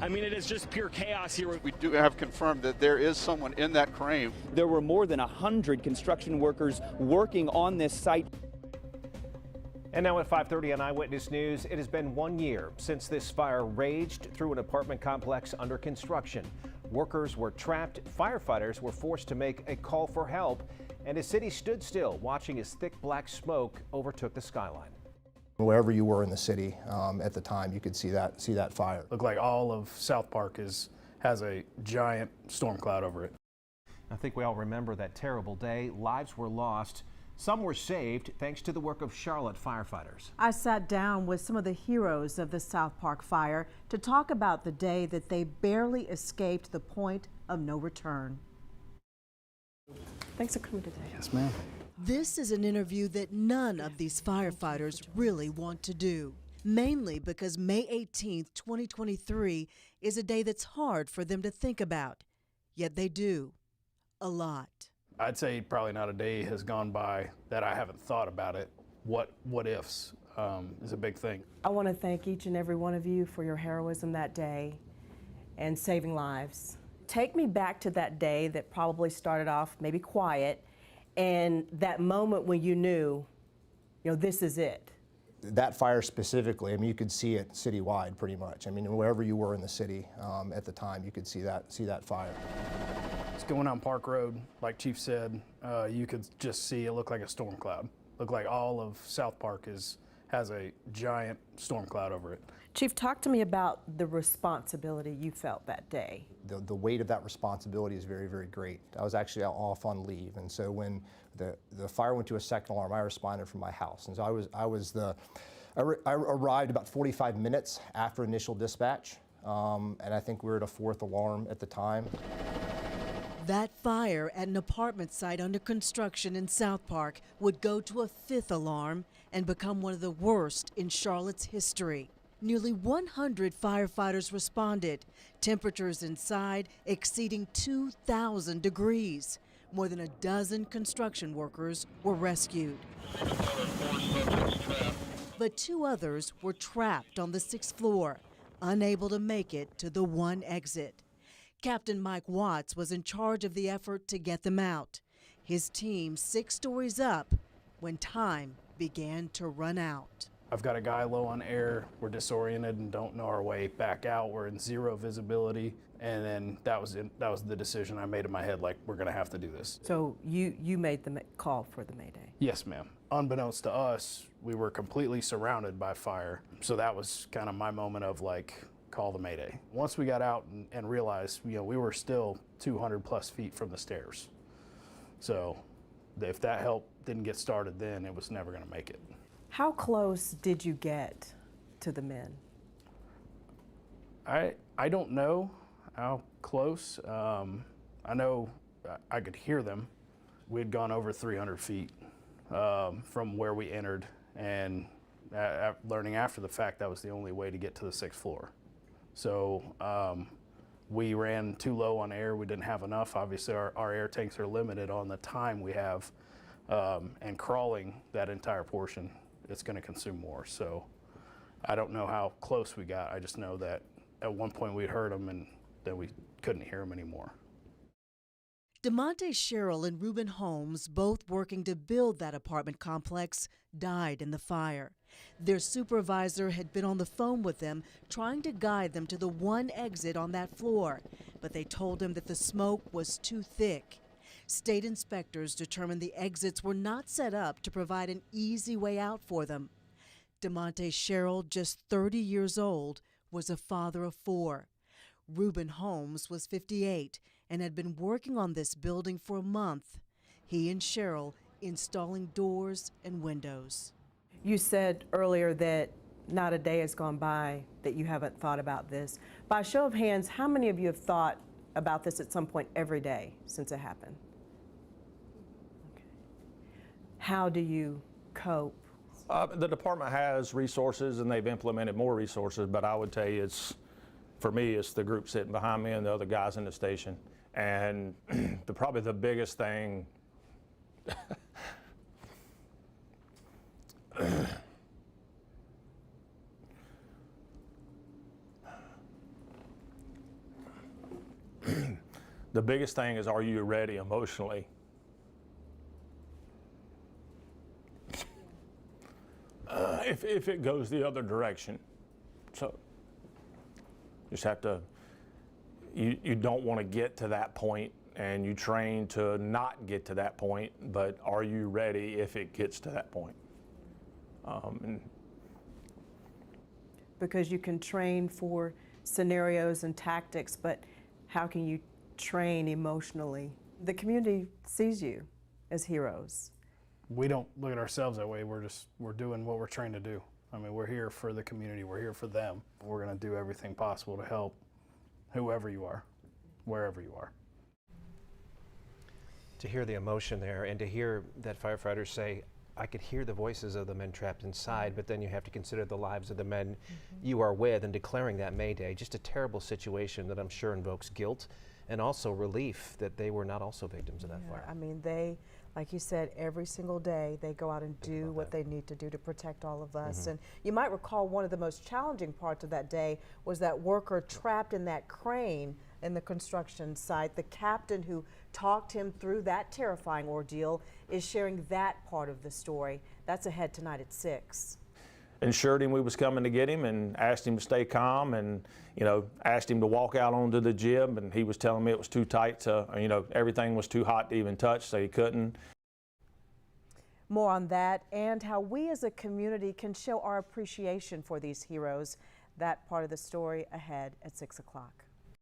I mean, it is just pure chaos here. We do have confirmed that there is someone in that crane. There were more than 100 construction workers working on this site. And now at 5:30 on Eyewitness News, it has been 1 year since this fire raged through an apartment complex under construction. Workers were trapped, firefighters were forced to make a call for help, and a city stood still watching as thick black smoke overtook the skyline. Wherever you were in the city at the time, you could see that fire. Looked like all of SouthPark has a giant storm cloud over it. I think we all remember that terrible day. Lives were lost. Some were saved thanks to the work of Charlotte firefighters. I sat down with some of the heroes of the SouthPark fire to talk about the day that they barely escaped the point of no return. Thanks for coming today. Yes, ma'am. This is an interview that none of these firefighters really want to do, mainly because May 18th, 2023 is a day that's hard for them to think about, yet they do, a lot. I'd say probably not a day has gone by that I haven't thought about it. What ifs is a big thing. I want to thank each and every one of you for your heroism that day and saving lives. Take me back to that day that probably started off maybe quiet, and that moment when you knew, this is it. That fire specifically, I mean, you could see it citywide pretty much. I mean, wherever you were in the city at the time, you could see that fire. It's going on Park Road, like Chief said, you could just see it looked like a storm cloud. Looked like all of SouthPark has a giant storm cloud over it. Chief, talk to me about the responsibility you felt that day. The weight of that responsibility is very, very great. I was actually off on leave, and so when the fire went to a second alarm, I responded from my house. And so I arrived about 45 minutes after initial dispatch, and I think we were at a fourth alarm at the time. That fire at an apartment site under construction in SouthPark would go to a fifth alarm and become one of the worst in Charlotte's history. Nearly 100 firefighters responded, temperatures inside exceeding 2,000 degrees. More than a dozen construction workers were rescued. But 2 others were trapped on the 6th floor, unable to make it to the one exit. Captain Mike Watts was in charge of the effort to get them out. His team 6 stories up when time began to run out. I've got a guy low on air. We're disoriented and don't know our way back out. We're in 0 visibility. And then that was the decision I made in my head, like, we're gonna have to do this. So you made the call for the Mayday? Yes, ma'am. Unbeknownst to us, we were completely surrounded by fire. So that was kind of my moment of like, call the Mayday. Once we got out and realized, we were still 200 plus feet from the stairs. So if that help didn't get started then, it was never gonna make it. How close did you get to the men? I don't know how close. I know I could hear them. We had gone over 300 feet from where we entered, and learning after the fact that was the only way to get to the 6th floor. So we ran too low on air. We didn't have enough. Obviously, our air tanks are limited on the time we have, and crawling that entire portion, it's going to consume more. So I don't know how close we got. I just know that at one point we'd heard them and then we couldn't hear them anymore. DeMonte Sherrill and Reuben Holmes, both working to build that apartment complex, died in the fire. Their supervisor had been on the phone with them, trying to guide them to the one exit on that floor, but they told him that the smoke was too thick. State inspectors determined the exits were not set up to provide an easy way out for them. DeMonte Sherrill, just 30 years old, was a father of 4. Reuben Holmes was 58 and had been working on this building for a month. He and Sherrill installing doors and windows. You said earlier that not a day has gone by that you haven't thought about this. By a show of hands, how many of you have thought about this at some point every day since it happened? Okay. How do you cope? The department has resources and they've implemented more resources, but I would tell you for me, it's the group sitting behind me and the other guys in the station. And probably the biggest thing The biggest thing is, are you ready emotionally? If it goes the other direction. So just have to, you don't want to get to that point, and you train to not get to that point, but are you ready if it gets to that point? Because you can train for scenarios and tactics, but how can you train emotionally? The community sees you as heroes. We don't look at ourselves that way. We're doing what we're trained to do. I mean, we're here for the community. We're here for them. We're going to do everything possible to help whoever you are, wherever you are. To hear the emotion there and to hear that firefighters say, I could hear the voices of the men trapped inside, but then you have to consider the lives of the men you are with, and declaring that Mayday, just a terrible situation that I'm sure invokes guilt and also relief that they were not also victims of that fire. I mean, they, like you said, every single day they go out and do what they need to do to protect all of us. And you might recall one of the most challenging parts of that day was that worker trapped in that crane in the construction site. The captain who talked him through that terrifying ordeal is sharing that part of the story. That's ahead tonight at 6. Assured him we was coming to get him and asked him to stay calm, and asked him to walk out onto the jib, and he was telling me it was too tight to, everything was too hot to even touch, so he couldn't. More on that and how we as a community can show our appreciation for these heroes. That part of the story ahead at 6 o'clock.